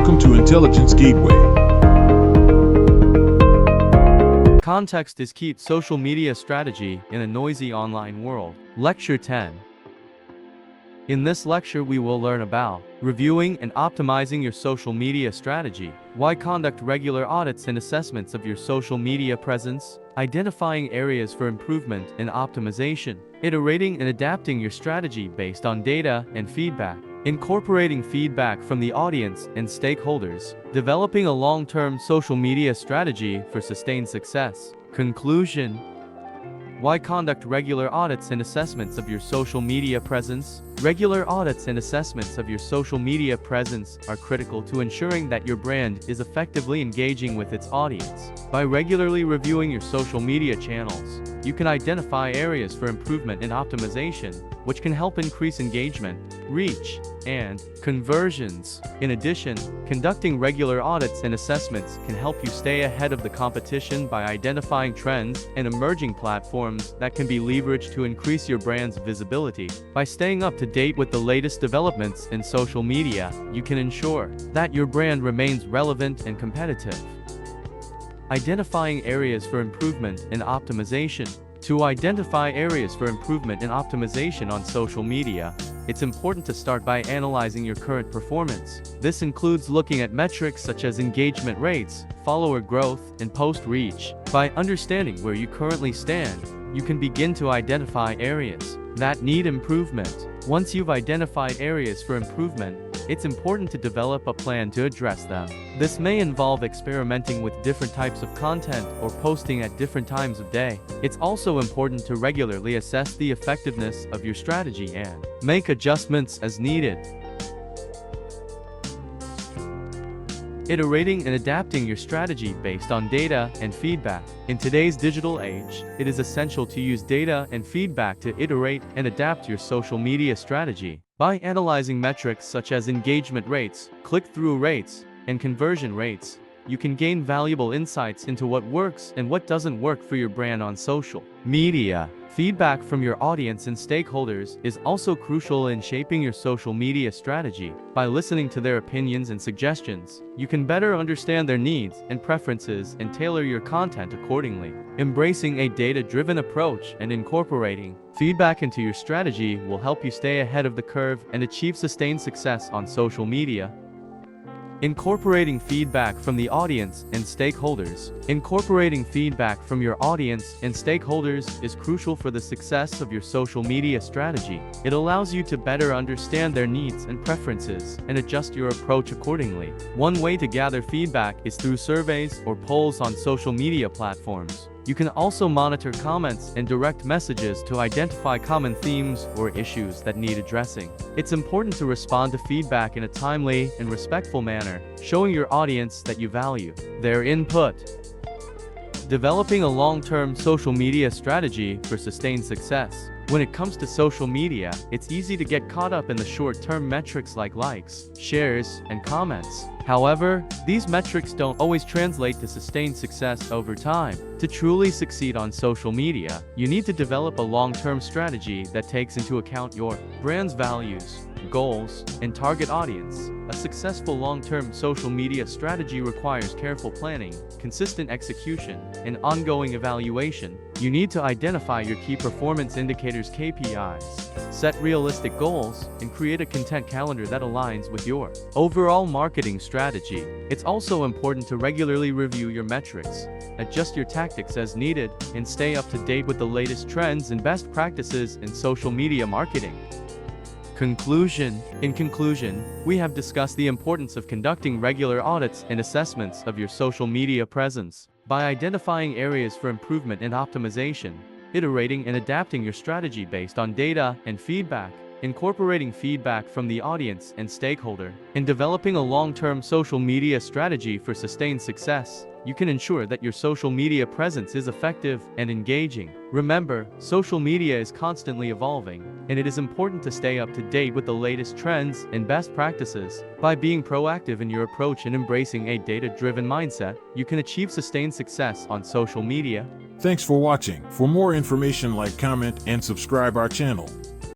Welcome to Intelligence Gateway. Context is key. Social media strategy in a noisy online world. Lecture 10. In this lecture we will learn about reviewing and optimizing your social media strategy, why conduct regular audits and assessments of your social media presence, identifying areas for improvement and optimization, iterating and adapting your strategy based on data and feedback, incorporating feedback from the audience and stakeholders, developing a long-term social media strategy for sustained success. Conclusion: why conduct regular audits and assessments of your social media presence? Regular audits and assessments of your social media presence are critical to ensuring that your brand is effectively engaging with its audience. By regularly reviewing your social media channels, you can identify areas for improvement and optimization, which can help increase engagement, reach, and conversions. In addition, conducting regular audits and assessments can help you stay ahead of the competition by identifying trends and emerging platforms that can be leveraged to increase your brand's visibility. By staying up to date with the latest developments in social media, you can ensure that your brand remains relevant and competitive. Identifying areas for improvement and optimization. To identify areas for improvement and optimization on social media, it's important to start by analyzing your current performance. This includes looking at metrics such as engagement rates, follower growth, and post reach. By understanding where you currently stand, you can begin to identify areas that need improvement. Once you've identified areas for improvement, it's important to develop a plan to address them. This may involve experimenting with different types of content or posting at different times of day. It's also important to regularly assess the effectiveness of your strategy and make adjustments as needed. Iterating and adapting your strategy based on data and feedback. In today's digital age, it is essential to use data and feedback to iterate and adapt your social media strategy. By analyzing metrics such as engagement rates, click-through rates, and conversion rates, you can gain valuable insights into what works and what doesn't work for your brand on social media. Feedback from your audience and stakeholders is also crucial in shaping your social media strategy. By listening to their opinions and suggestions, you can better understand their needs and preferences and tailor your content accordingly. Embracing a data-driven approach and incorporating feedback into your strategy will help you stay ahead of the curve and achieve sustained success on social media. Incorporating feedback from the audience and stakeholders. Incorporating feedback from your audience and stakeholders is crucial for the success of your social media strategy. It allows you to better understand their needs and preferences and adjust your approach accordingly. One way to gather feedback is through surveys or polls on social media platforms. You can also monitor comments and direct messages to identify common themes or issues that need addressing. It's important to respond to feedback in a timely and respectful manner, showing your audience that you value their input. Developing a long-term social media strategy for sustained success. When it comes to social media, it's easy to get caught up in the short-term metrics like likes, shares, and comments. However, these metrics don't always translate to sustained success over time. To truly succeed on social media, you need to develop a long-term strategy that takes into account your brand's values, goals, and target audience. A successful long-term social media strategy requires careful planning, consistent execution, and ongoing evaluation. You need to identify your key performance indicators (KPIs), set realistic goals, and create a content calendar that aligns with your overall marketing strategy. It's also important to regularly review your metrics, adjust your tactics as needed, and stay up to date with the latest trends and best practices in social media marketing. Conclusion. In conclusion, we have discussed the importance of conducting regular audits and assessments of your social media presence. By identifying areas for improvement and optimization, iterating and adapting your strategy based on data and feedback, incorporating feedback from the audience and stakeholder, and developing a long-term social media strategy for sustained success, you can ensure that your social media presence is effective and engaging. Remember, social media is constantly evolving, and it is important to stay up to date with the latest trends and best practices. By being proactive in your approach and embracing a data-driven mindset, you can achieve sustained success on social media. Thanks for watching. For more information, like, comment, and subscribe our channel.